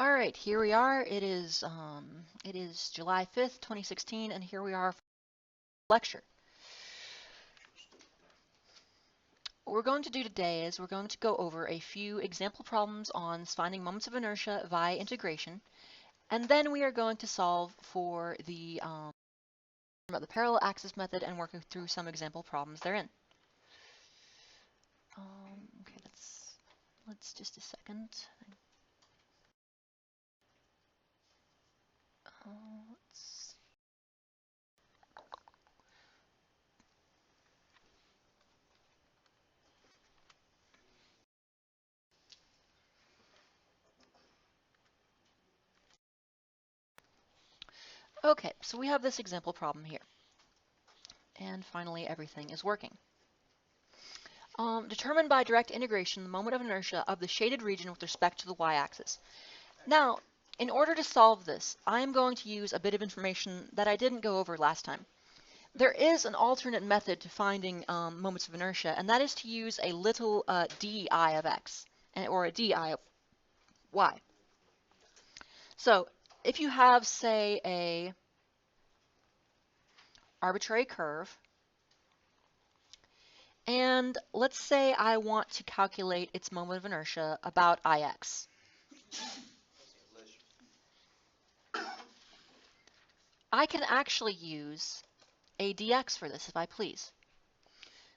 All right, here we are. It is July 5th, 2016, and here we are for the lecture. What we're going to do today is we're going to go over a few example problems on finding moments of inertia via integration, and then we are going to solve for the parallel axis method and work through some example problems therein. Okay, let's just a second. Let's Okay, so we have this example problem here. And finally, everything is working. Determined by direct integration the moment of inertia of the shaded region with respect to the y-axis. Now, in order to solve this, I am going to use a bit of information that I didn't go over last time. There is an alternate method to finding moments of inertia, and that is to use a little di of x, or a di of y. So, if you have, say, a arbitrary curve, and let's say I want to calculate its moment of inertia about Ix. I can actually use a dx for this if I please.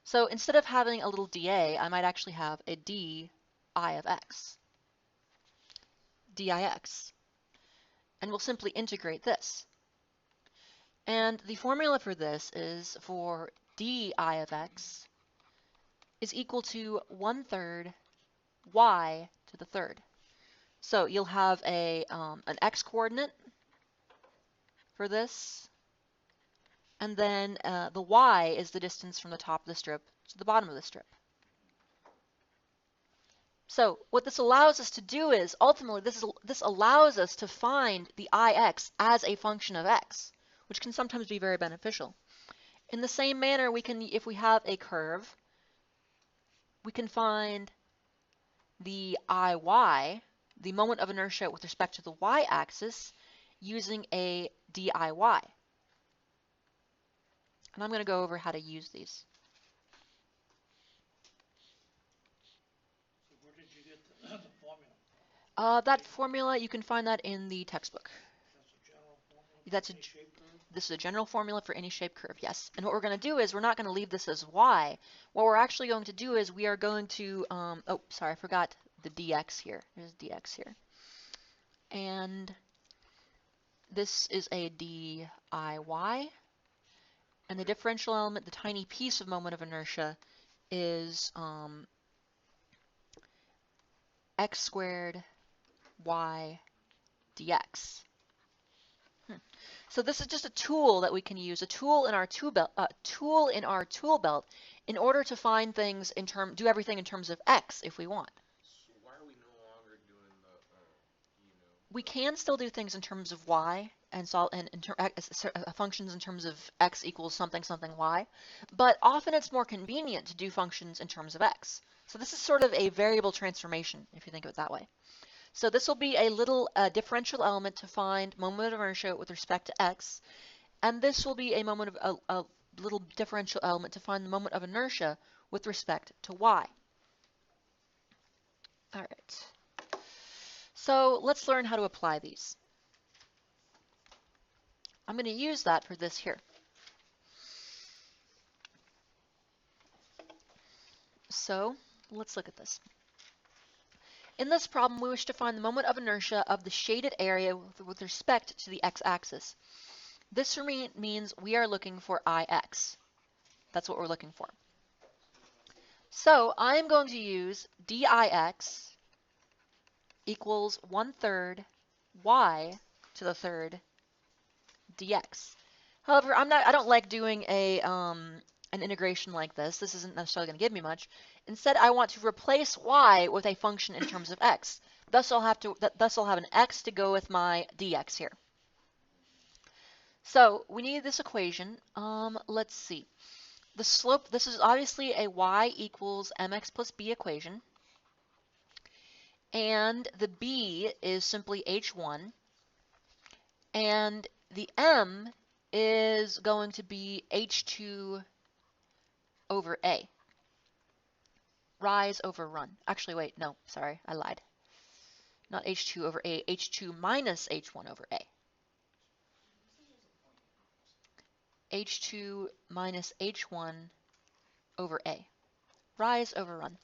So instead of having a little dA, I might actually have a di of x, dix. And we'll simply integrate this. And the formula for this is for di of x is equal to 1/3 y to the third. So you'll have an x coordinate for this, and then the y is the distance from the top of the strip to the bottom of the strip. So what this allows us to do is, ultimately, this allows us to find the Ix as a function of x, which can sometimes be very beneficial. In the same manner, we can, if we have a curve, we can find the Iy, the moment of inertia with respect to the y-axis, using a diy. And I'm going to go over how to use these. So where did you get the formula? That formula, you can find that in the textbook. That's a general formula for any shape curve? This is a general formula for any shape curve, yes. And what we're going to do is we're not going to leave this as y. What we're actually going to do is we are going to, oh, sorry, I forgot the dx here. There's dx here. And this is a diy. And the differential element, the tiny piece of moment of inertia, is x squared y dx. So this is just a tool that we can use, a tool in our tool belt, in order to find things do everything in terms of x if we want. So why are we no longer doing the, We can still do things in terms of y and solve functions in terms of x equals something something y, but often it's more convenient to do functions in terms of x. So this is sort of a variable transformation if you think of it that way. So this will be a little differential element to find moment of inertia with respect to x, and this will be a little differential element to find the moment of inertia with respect to y. All right. So let's learn how to apply these. I'm going to use that for this here. So let's look at this. In this problem, we wish to find the moment of inertia of the shaded area with respect to the x-axis. This means we are looking for Ix. That's what we're looking for. So I am going to use dix equals 1/3 y to the third dx. However, I don't like doing an integration like this. This isn't necessarily going to give me much. Instead, I want to replace y with a function in terms of x. Thus, I'll have an x to go with my dx here. So we need this equation. Let's see. The slope, this is obviously a y equals mx plus b equation. and the B is simply H1, and the M is going to be H2 over A. Rise over run. Actually, wait, no, sorry, I lied. Not H2 over A, H2 minus H1 over A. H2 minus H1 over A. Rise over run.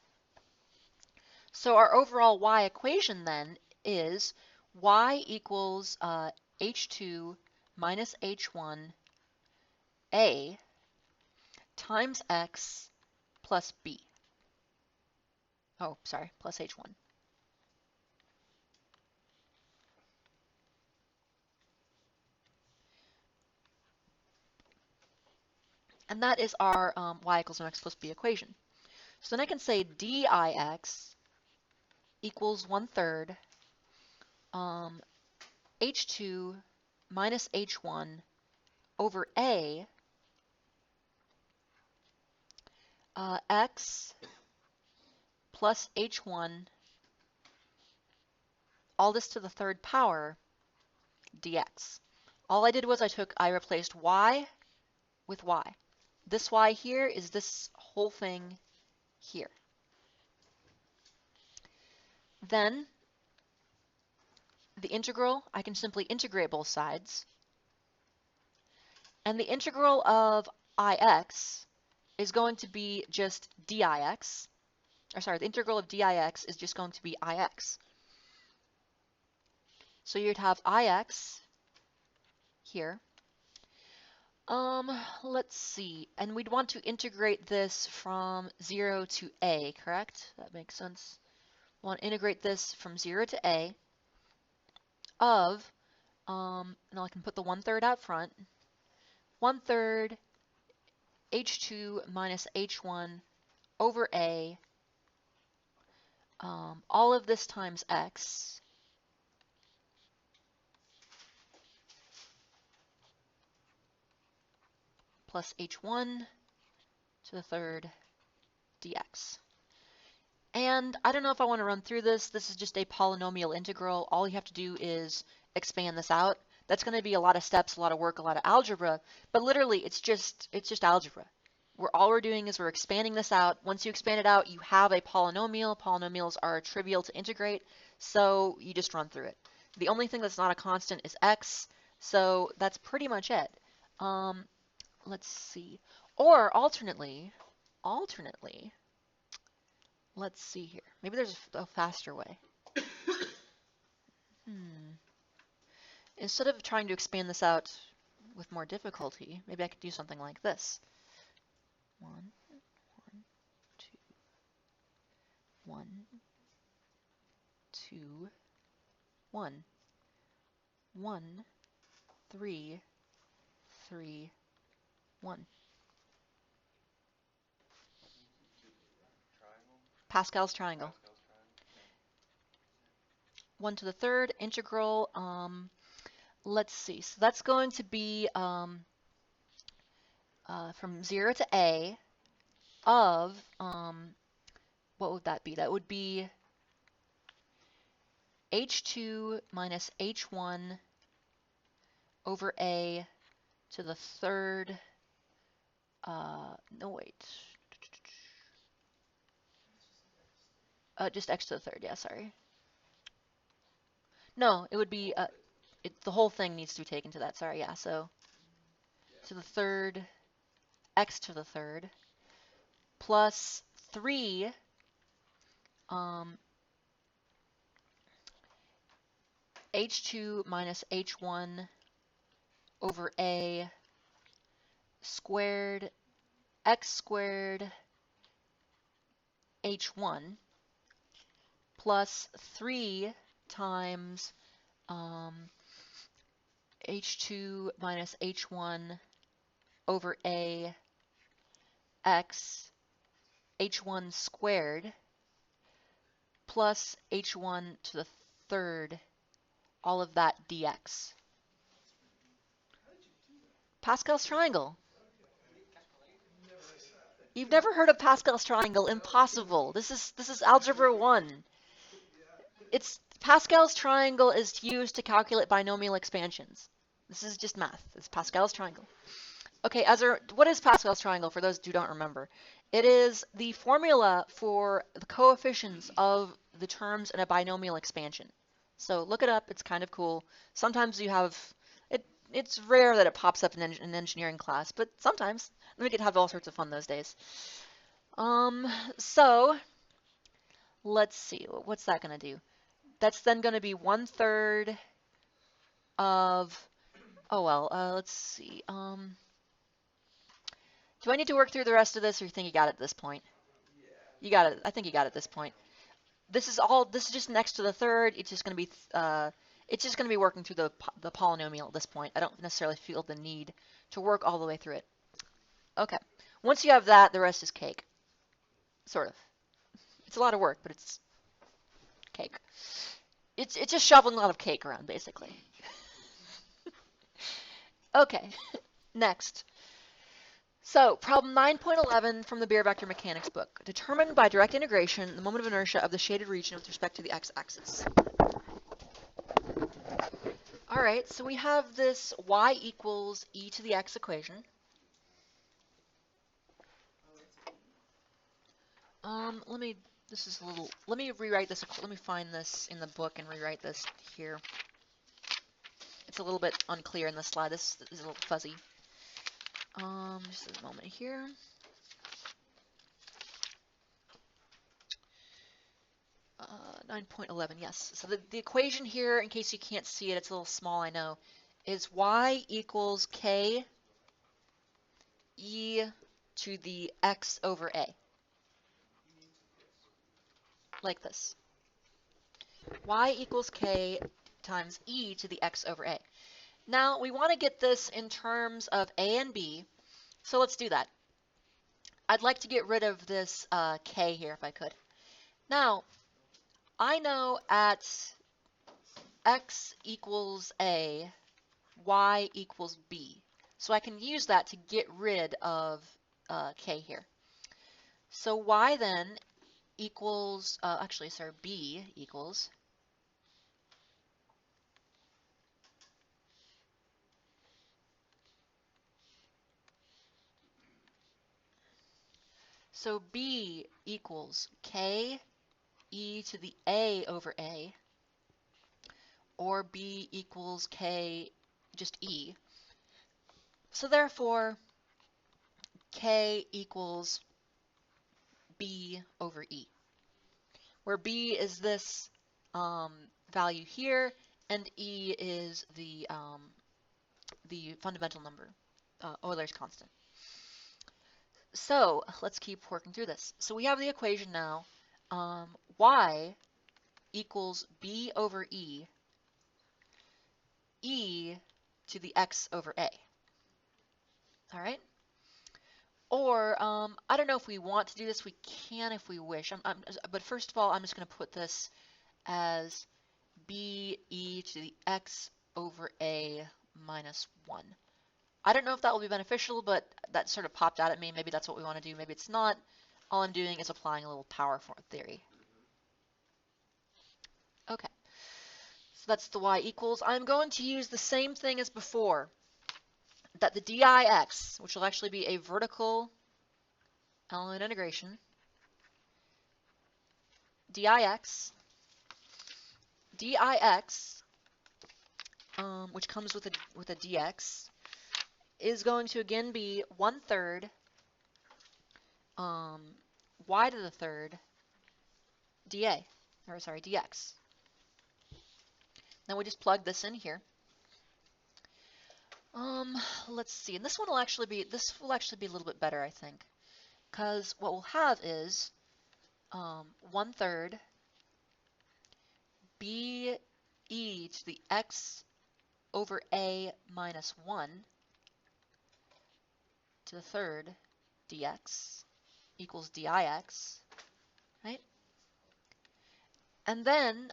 So our overall y equation then is y equals H2 minus H1 A times X plus B. Oh, sorry, plus H1. And that is our y equals mx plus b equation. So then I can say dix equals 1/3 H2 minus H1 over A X plus H1, all this to the third power dx. All I did was I replaced y with y. This y here is this whole thing here. Then the integral, I can simply integrate both sides. And the integral of ix is going to be just dix. Or sorry, the integral of dix is just going to be ix. So you'd have ix here. Let's see. And we'd want to integrate this from 0 to a, correct? That makes sense. We want to integrate this from 0 to a of, now I can put the 1/3 out front, 1/3 H2 minus H1 over A, all of this times X, plus H1 to the third dx. And I don't know if I want to run through this. This is just a polynomial integral. All you have to do is expand this out. That's going to be a lot of steps, a lot of work, a lot of algebra, but literally it's just algebra. All we're doing is we're expanding this out. Once you expand it out, you have a polynomial. Polynomials are trivial to integrate, so you just run through it. The only thing that's not a constant is x, so that's pretty much it. Let's see. Or alternately, let's see here. Maybe there's a faster way. Instead of trying to expand this out with more difficulty, maybe I could do something like this. 1, 2, 1, 2, 1, 1, 3, 3, 1. Pascal's triangle. 1 to the third integral. Let's see. So that's going to be from 0 to a of, what would that be? That would be H2 minus H1 over A to the third, no wait, just x to the third, yeah, sorry. No, it would be, the whole thing needs to be taken to that, sorry, yeah, so to the third, x to the third, plus 3, H2 minus H1 over A squared x squared H1 plus 3 times H2 minus H1 over A x H1 squared plus H1 to the third, all of that dx. Pascal's triangle. You've never heard of Pascal's triangle? Impossible. This is algebra 1. It's Pascal's triangle is used to calculate binomial expansions. This is just math. It's Pascal's triangle. Okay, what is Pascal's triangle for those who don't remember? It is the formula for the coefficients of the terms in a binomial expansion. So look it up. It's kind of cool. Sometimes you have it. It's rare that it pops up in an engineering class, but sometimes we could have all sorts of fun those days. So let's see. What's that going to do? That's then going to be 1/3 of. Oh well. Let's see. Do I need to work through the rest of this, or you think you got it at this point? You got it. I think you got it at this point. This is just next to the third. It's just going to be working through the polynomial at this point. I don't necessarily feel the need to work all the way through it. Okay. Once you have that, the rest is cake. Sort of. It's a lot of work, but it's cake. It's just shoveling a lot of cake around, basically. Okay. Next. So, problem 9.11 from the Beer Vector Mechanics book. Determine by direct integration the moment of inertia of the shaded region with respect to the x-axis. All right, so we have this y equals e to the x equation. Let me rewrite this. Let me find this in the book and rewrite this here. It's a little bit unclear in the slide. This is a little fuzzy. Just a moment here. Uh, 9.11, yes. So the equation here, in case you can't see it, it's a little small, I know, is y equals k e to the x over a. Like this. Y equals k times e to the x over a. Now, we want to get this in terms of a and b, so let's do that. I'd like to get rid of this k here if I could. Now, I know at x equals a, y equals b. So I can use that to get rid of k here. So y then equals, b equals so b equals k e to the a over a, or b equals k just e. So therefore, k equals b over e, where b is this value here, and e is the fundamental number, Euler's constant. So let's keep working through this. So we have the equation now, y equals b over e, e to the x over a. All right? Or, I don't know if we want to do this. We can if we wish. But first of all, I'm just going to put this as b e to the x over a minus 1. I don't know if that will be beneficial, but that sort of popped out at me. Maybe that's what we want to do. Maybe it's not. All I'm doing is applying a little power theory. Okay. So that's the y equals. I'm going to use the same thing as before, that the dix, which will actually be a vertical element integration, dix, which comes with a dx, is going to again be 1/3 y to the third dx. Now we just plug this in here. Let's see, and this will actually be a little bit better, I think, because what we'll have is 1/3 b e to the x over a minus 1 to the third dx equals dix, right? And then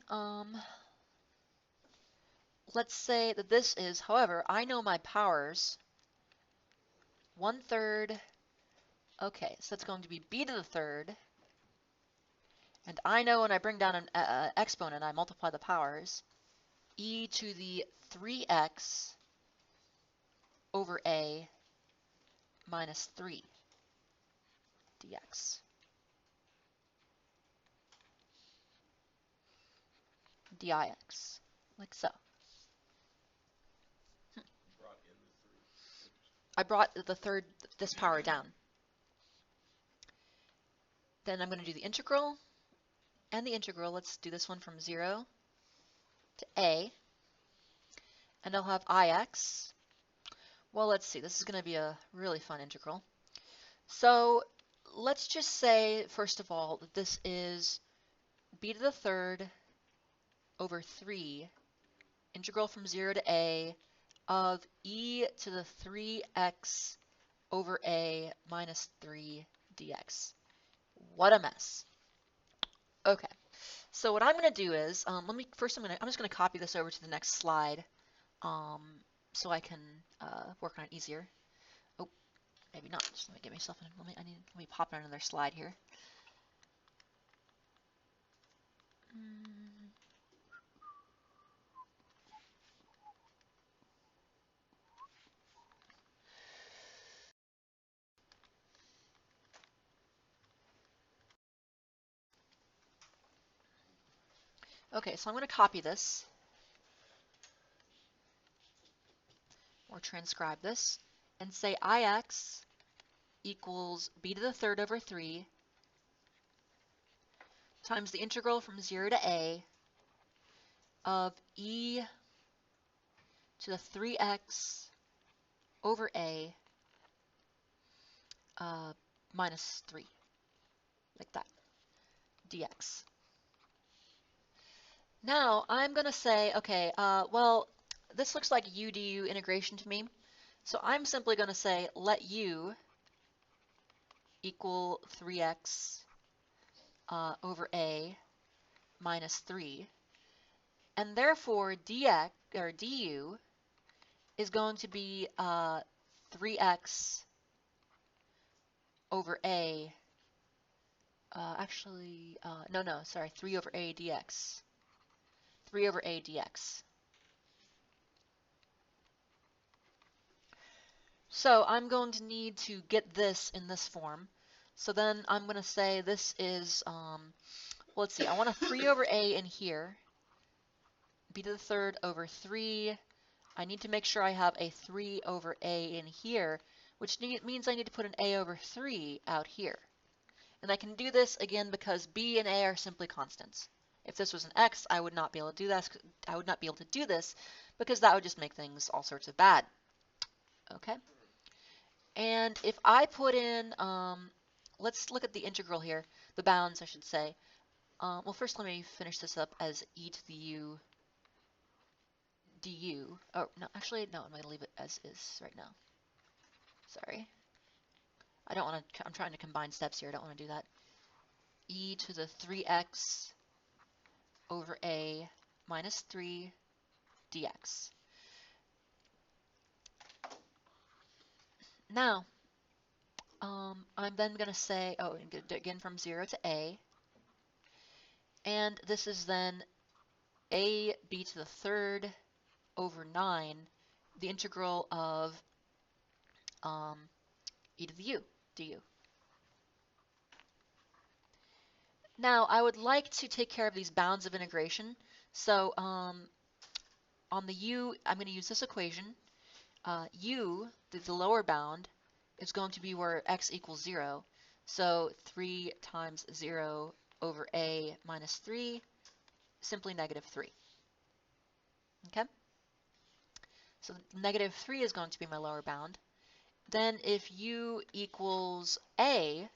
let's say that this is, however, I know my powers, 1/3, okay, so that's going to be b to the third, And I know when I bring down an exponent, I multiply the powers. E to the 3x over a minus 3 dx. Dix, like so. Brought in the 3. I brought this power down. Then I'm going to do the integral and the integral. Let's do this one from 0 to a. And I'll have ix. Well, let's see. This is going to be a really fun integral. So let's just say, first of all, that this is b to the third over 3, integral from 0 to a, of e to the 3x over a minus 3 dx. What a mess. Okay, so what I'm going to do is, I'm just going to copy this over to the next slide, so I can work on it easier. Oh, maybe not. Just let me get myself. Let me pop in another slide here. Okay, so I'm going to copy this or transcribe this and say Ix equals b to the third over 3 times the integral from 0 to a of e to the 3x over a minus 3, like that, dx. Now I'm going to say, okay, well, this looks like u du integration to me. So I'm simply going to say let u equal 3x over a minus 3. And therefore dx, or du, is going to be 3x over a, sorry, 3 over a dx. 3 over a dx. So I'm going to need to get this in this form. So then I'm going to say this is, well, let's see, I want a 3 over a in here, b to the third over 3. I need to make sure I have a 3 over a in here, which means I need to put an a over 3 out here. And I can do this again because b and a are simply constants. If this was an x, I would not be able to do this. I would not be able to do this because that would just make things all sorts of bad. Okay. And if I put in, let's look at the integral here, the bounds, I should say. Well, first let me finish this up as e to the u du. Oh, no, actually, no, I'm going to leave it as is right now. Sorry. I don't want to, I'm trying to combine steps here. I don't want to do that. E to the 3x over a minus 3 dx. Now, I'm then going to say, oh, again from 0 to a, and this is then a b to the third over 9, the integral of e to the u du. Now, I would like to take care of these bounds of integration. So on the u, I'm going to use this equation. U, the lower bound, is going to be where x equals 0. So 3 times 0 over a minus 3, simply negative 3. Okay? So negative 3 is going to be my lower bound. Then if u equals a,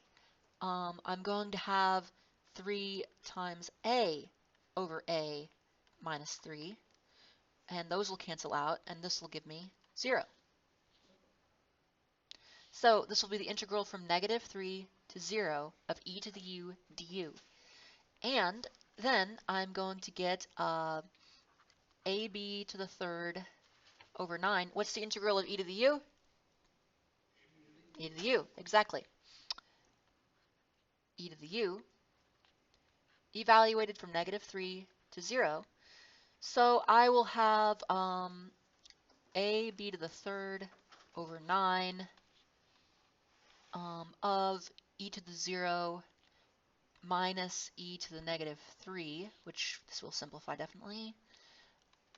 I'm going to have 3 times a over a minus 3. And those will cancel out, and this will give me 0. So this will be the integral from negative 3 to 0 of e to the u du. And then I'm going to get ab to the third over 9. What's the integral of e to the u? E to the u, exactly. E to the u evaluated from -3 to 0. So I will have a b to the third over 9 of e to the 0 minus e to the -3, which this will simplify definitely.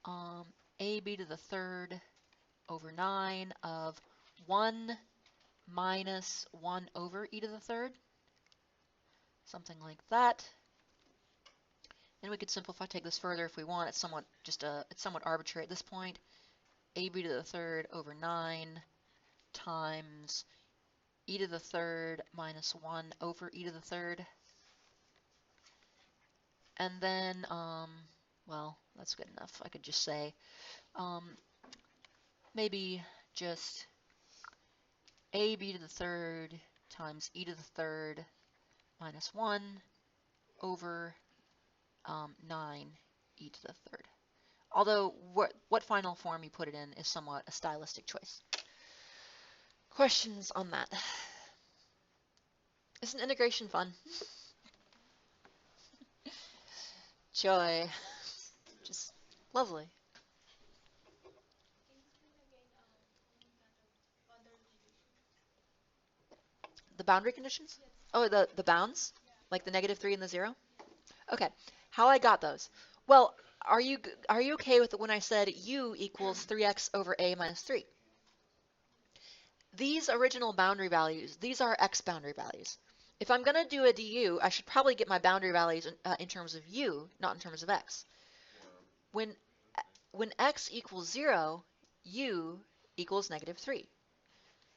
ab to the third over 9 of 1 minus 1 over e to the third, something like that. And we could simplify, take this further if we want. It's somewhat it's somewhat arbitrary at this point. ab to the third over 9 times e to the third minus 1 over e to the third. And then, well, that's good enough. I could just say, maybe just ab to the third times e to the third minus 1 over 9 e to the third. Although what final form you put it in is somewhat a stylistic choice. Questions on that? Isn't integration fun? Joy. Just lovely. The boundary conditions? Oh, the bounds? Like the -3 and the 0? Okay. How I got those? Well, are you okay with it when I said u equals 3x over a minus 3? These original boundary values, these are x boundary values. If I'm going to do a du, I should probably get my boundary values in terms of u, not in terms of x. When x equals 0, u equals -3.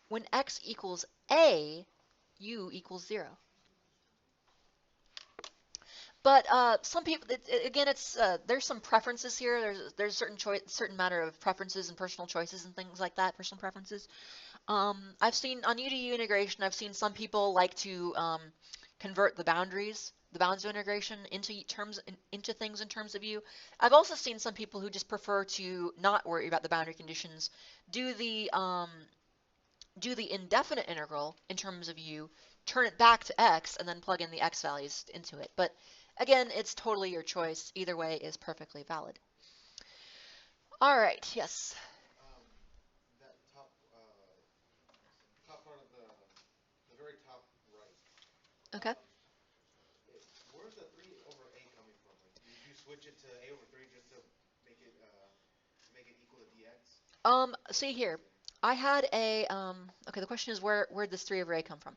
When x equals a, u equals 0. But some people, again, it's there's some preferences here. There's certain matter of preferences and personal choices and things like that. Personal preferences. I've seen on UDU integration, I've seen some people like to convert the boundaries, the bounds of integration into things in terms of u. I've also seen some people who just prefer to not worry about the boundary conditions, do the indefinite integral in terms of u, turn it back to x, and then plug in the x values into it. But again, it's totally your choice. Either way is perfectly valid. All right, yes. That top part of the very top right. Okay. Where's the 3 over a coming from? Like, did you switch it to a over 3 just to make it equal to dx? See here. I had a, okay, the question is where'd this 3 over a come from?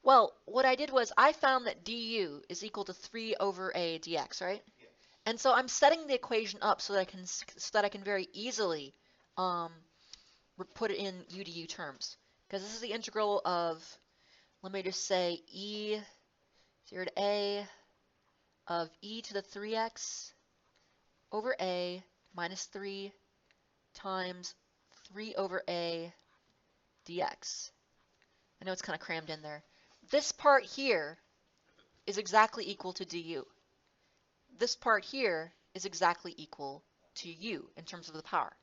Well, what I did was I found that du is equal to 3 over a dx, right? Yeah. And so I'm setting the equation up so that I can very easily put it in u to u terms. Because this is the integral of, let me just say, e 0 to a of e to the 3x over a minus 3 times 3 over a dx. I know it's kind of crammed in there. This part here is exactly equal to du. This part here is exactly equal to u in terms of the power.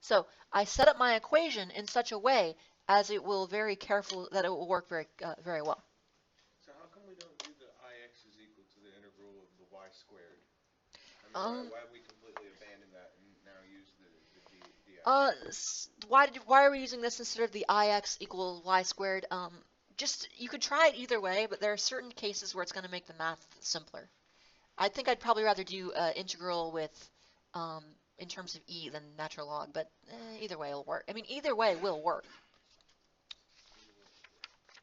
So I set up my equation in such a way as it will that it will work very well. So how come we don't do the ix is equal to the integral of the y squared? I mean, why we completely abandon that and now use the dx? Why are we using this instead of the ix equals y squared? Just you could try it either way, but there are certain cases where it's going to make the math simpler. I think I'd probably rather do integral with in terms of e than natural log, but either way will work. I mean, either way will work.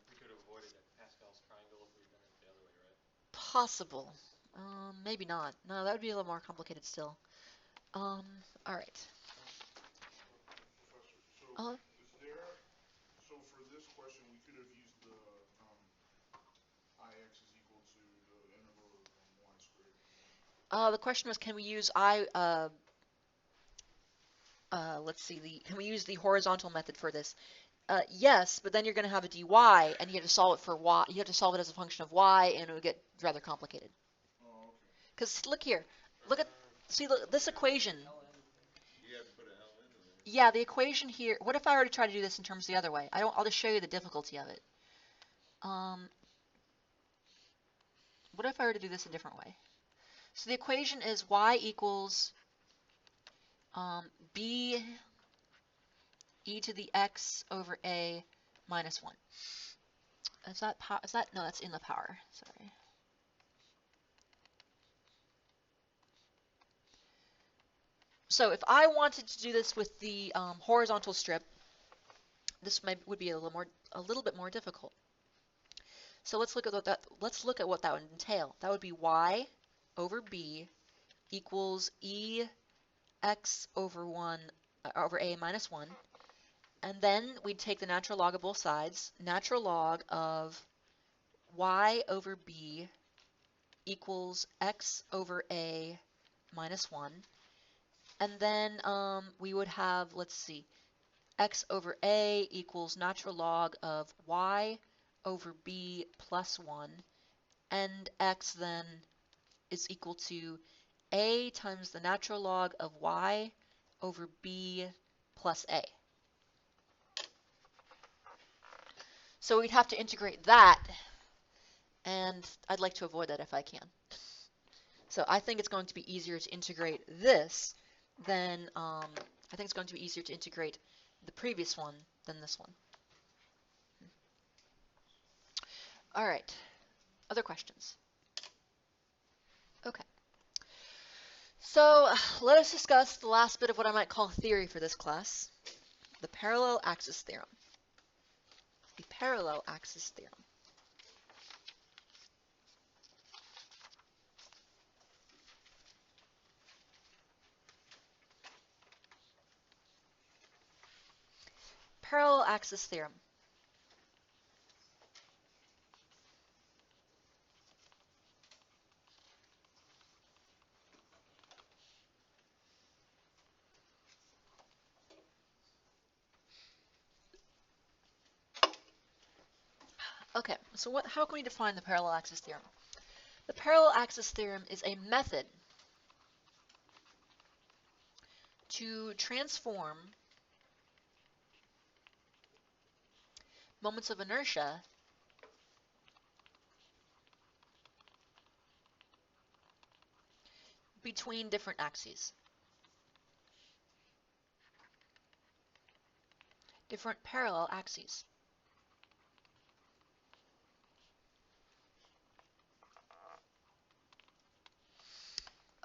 We could have avoided Pascal's triangle if we had done it the other way, right? Possible. Maybe not. No, that would be a little more complicated still. All right. Professor, so is there, so for this question, we could have used the ix is equal to the integral of y squared. The question was, can we use let's see, can we use the horizontal method for this? Yes, but then you're going to have a dy, and you have to solve it for y. You have to solve it as a function of y, and it would get rather complicated. Oh, okay. Because look here, look this equation. You have to put an L in there. Yeah, the equation here. What if I were to try to do this in terms the other way? I'll just show you the difficulty of it. what if I were to do this a different way? So the equation is y equals b e to the x over a minus 1. Is that no, that's in the power. Sorry. So if I wanted to do this with the horizontal strip, this would be a little bit more difficult. So let's look at what that would entail. That would be y over b equals e x over 1 over a minus 1. And then we'd take the natural log of both sides. Natural log of y over b equals x over a minus 1. And then we would have, let's see, x over a equals natural log of y over b plus 1. And x then is equal to a times the natural log of y over b plus a. So we'd have to integrate that, and I'd like to avoid that if I can. So I think it's going to be easier to integrate this than, I think it's going to be easier to integrate the previous one than this one. All right, other questions? Okay. So let us discuss the last bit of what I might call theory for this class, the parallel axis theorem. The parallel axis theorem. Parallel axis theorem. Okay, so how can we define the parallel axis theorem? The parallel axis theorem is a method to transform moments of inertia between different axes, different parallel axes.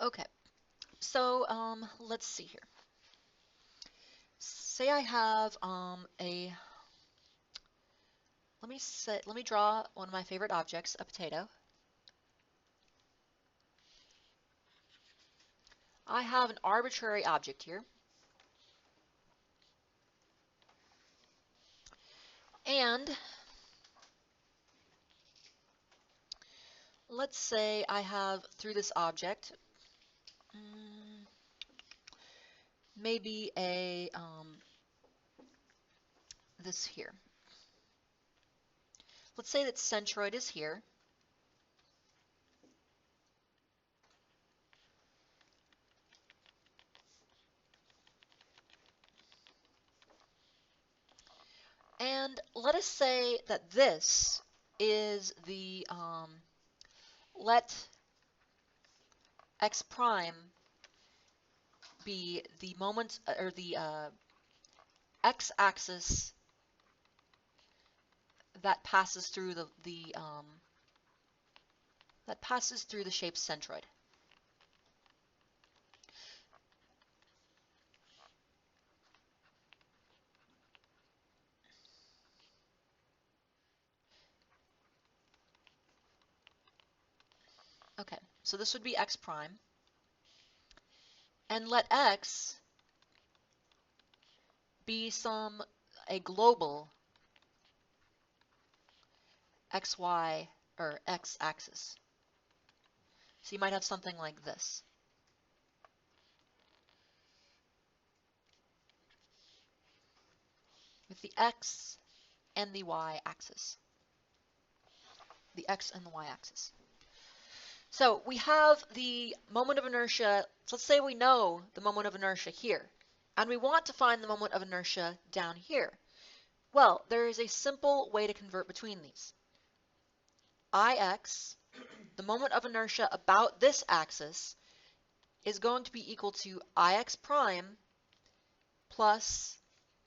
Okay, so let's see here. Say I have let me draw one of my favorite objects, a potato. I have an arbitrary object here. And let's say I have through this object maybe a this here. Let's say that centroid is here. And let us say that this is the, let x prime be the moment, or the x-axis that passes through the shape centroid. Okay, so this would be x prime. And let x be a global xy or x-axis. So you might have something like this. With the x and the y-axis. The x and the y-axis. So we have the moment of inertia. So let's say we know the moment of inertia here, and we want to find the moment of inertia down here. Well, there is a simple way to convert between these. Ix the moment of inertia about this axis is going to be equal to Ix prime plus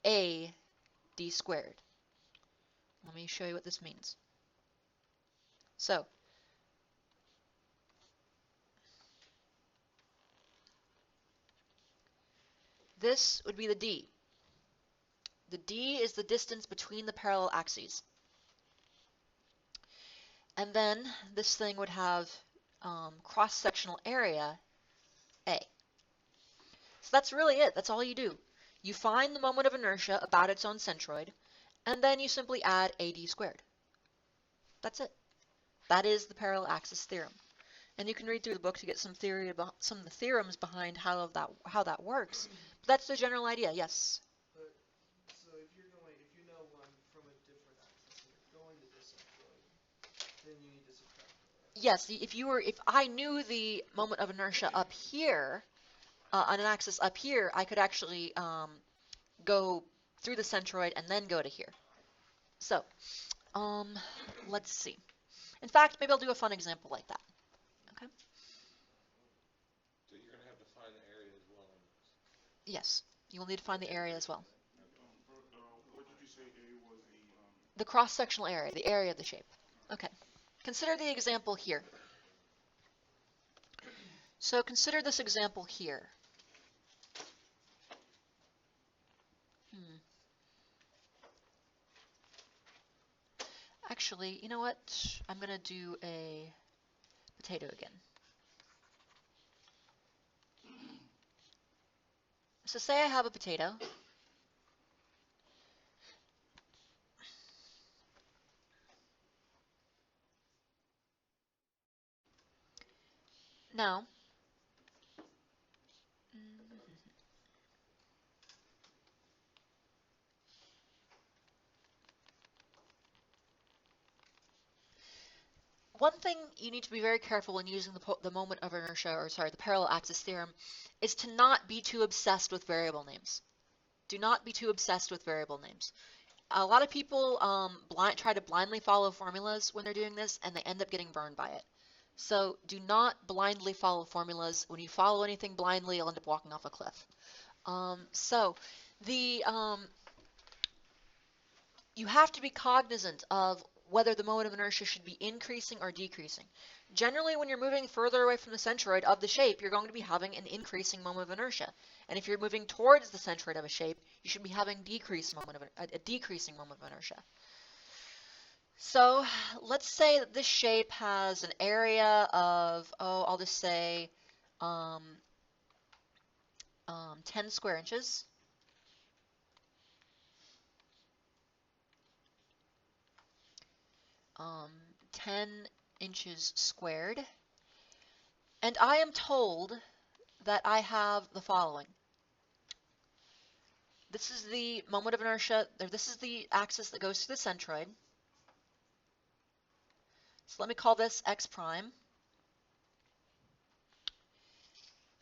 a d squared. Let me show you what this means. So, this would be the d. The d is the distance between the parallel axes. And then this thing would have cross-sectional area a. So that's really it. That's all you do. You find the moment of inertia about its own centroid, and then you simply add ad squared. That's it. That is the parallel axis theorem. And you can read through the book to get some theory about some of the theorems behind how that works. But that's the general idea. Yes. But so if you know one from a different axis and you're going to this centroid, then you need to subtract it, right? Yes. If I knew the moment of inertia up here on an axis up here, I could actually go through the centroid and then go to here. So, let's see. In fact, maybe I'll do a fun example like that. Okay. So you're going to have to find the area as well on this. Yes, you will need to find the area as well. What did you say A was The cross-sectional area, the area of the shape. Okay. Consider the example here. So consider this example here. Actually, you know what? I'm going to do a potato again. So say I have a potato. Now, one thing you need to be very careful when using the moment of inertia, or sorry, the parallel axis theorem, is to not be too obsessed with variable names. Do not be too obsessed with variable names. A lot of people try to blindly follow formulas when they're doing this, and they end up getting burned by it. So do not blindly follow formulas. When you follow anything blindly, you'll end up walking off a cliff. You have to be cognizant of whether the moment of inertia should be increasing or decreasing. Generally, when you're moving further away from the centroid of the shape, you're going to be having an increasing moment of inertia. And if you're moving towards the centroid of a shape, you should be having a decreasing moment of inertia. So let's say that this shape has an area of, I'll just say 10 square inches. 10 inches squared. And I am told that I have the following. This is the moment of inertia, or this is the axis that goes through the centroid. So let me call this x prime.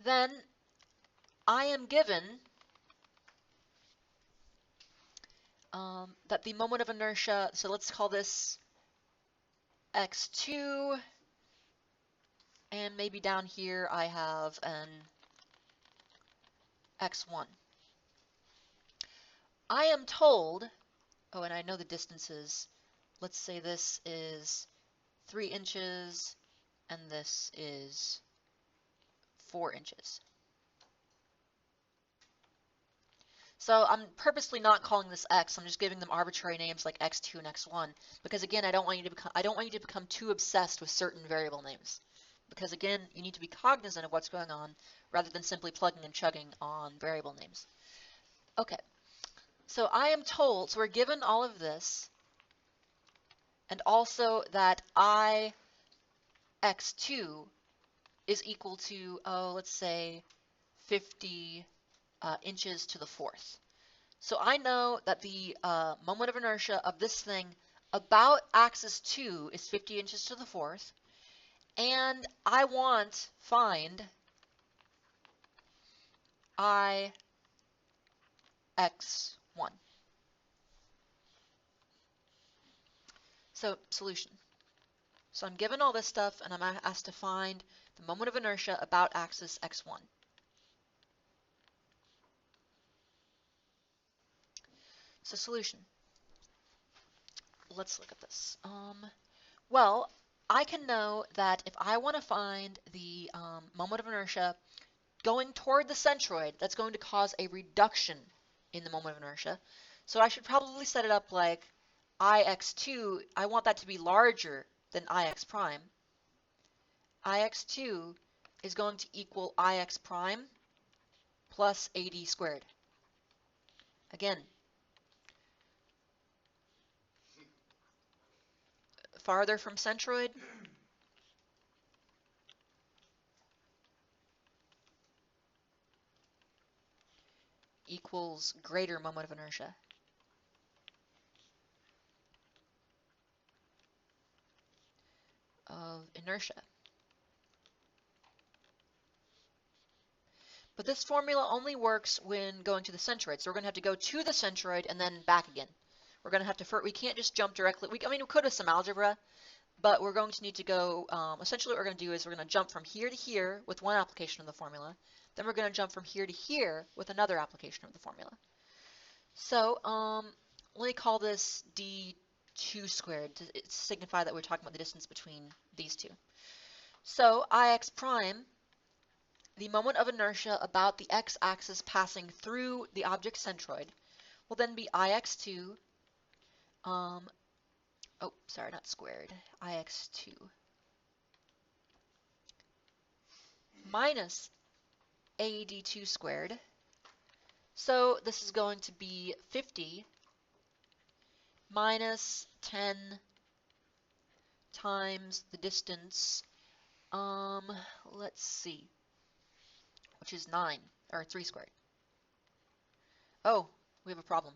Then I am given that the moment of inertia, so let's call this x2, and maybe down here I have an x1. I am told, and I know the distances, let's say this is 3 inches and this is 4 inches. So I'm purposely not calling this x. I'm just giving them arbitrary names like x2 and x1 because again, I don't want you to become too obsessed with certain variable names. Because again, you need to be cognizant of what's going on rather than simply plugging and chugging on variable names. Okay. So I am told, so we're given all of this, and also that x2 is equal to, let's say 50 inches to the fourth. So I know that the moment of inertia of this thing about axis 2 is 50 inches to the fourth, and I find Ix1. So solution. So I'm given all this stuff, and I'm asked to find the moment of inertia about axis x1. So solution. Let's look at this. Well, I can know that if I want to find the moment of inertia going toward the centroid, that's going to cause a reduction in the moment of inertia. So I should probably set it up like Ix2, I want that to be larger than Ix prime. Ix2 is going to equal Ix prime plus AD squared. Again, farther from centroid, equals greater moment of inertia. Of inertia. But this formula only works when going to the centroid. So we're going to have to go to the centroid and then back again. We're going to have to, we can't just jump directly. I mean, we could with some algebra, but we're going to need to go, essentially what we're going to do is we're going to jump from here to here with one application of the formula. Then we're going to jump from here to here with another application of the formula. So let me call this d2 squared to signify that we're talking about the distance between these two. So Ix prime, the moment of inertia about the x-axis passing through the object centroid, will then be Ix2, oh, sorry, not squared, Ix2 minus AD2 squared. So this is going to be 50 minus 10 times the distance, let's see, which is 9, or 3 squared. Oh, we have a problem.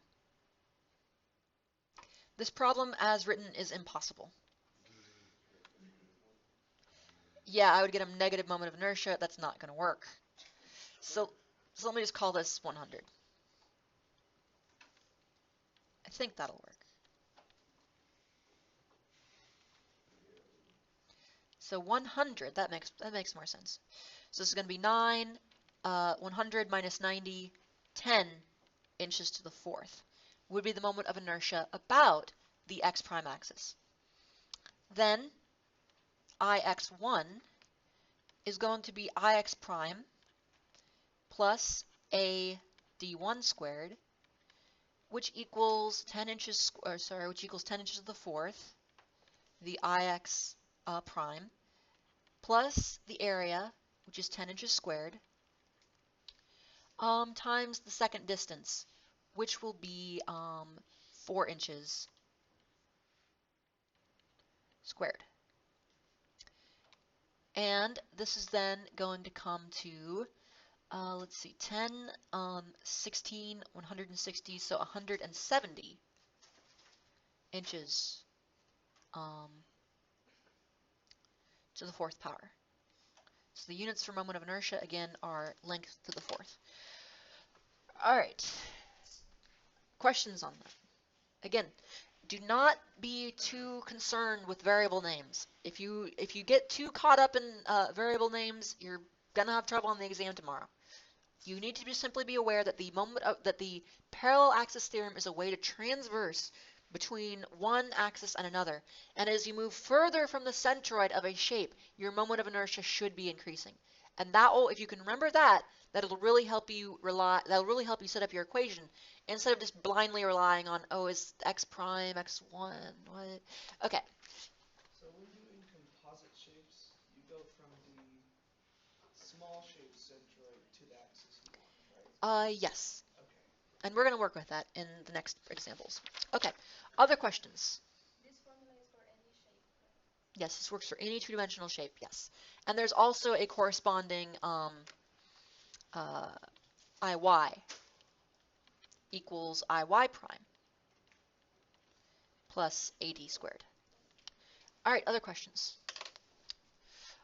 This problem as written is impossible. Yeah, I would get a negative moment of inertia. That's not going to work. So let me just call this 100. I think that'll work. So 100, that makes more sense. So this is going to be 9, 100 minus 90, 10 inches to the fourth would be the moment of inertia about the x prime axis. Then Ix1 is going to be Ix prime plus a d1 squared, which equals 10 inches, which equals 10 inches to the fourth, the Ix prime, plus the area, which is 10 inches squared, times the second distance, which will be 4 inches squared. And this is then going to come to, let's see, 10, 16, 160, so 170 inches to the fourth power. So the units for moment of inertia, again, are length to the fourth. All right. Questions on that? Again, do not be too concerned with variable names. If you get too caught up in variable names, you're gonna have trouble on the exam tomorrow. You need to simply be aware that the parallel axis theorem is a way to transverse between one axis and another. And as you move further from the centroid of a shape, your moment of inertia should be increasing. And that will, if you can remember that, that'll really help you set up your equation instead of just blindly relying on, oh, is x prime, x1, what? Okay. So when doing composite shapes, you go from the small shape centroid to the axis you want, right? Yes. Okay. And we're going to work with that in the next examples. Okay. Other questions? This formula is for any shape, correct? Yes, this works for any two-dimensional shape, yes. And there's also a corresponding Iy equals Iy prime plus AD squared. All right, other questions?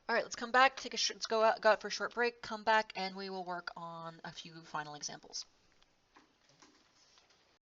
All right, let's come back, let's go out for a short break, come back, and we will work on a few final examples.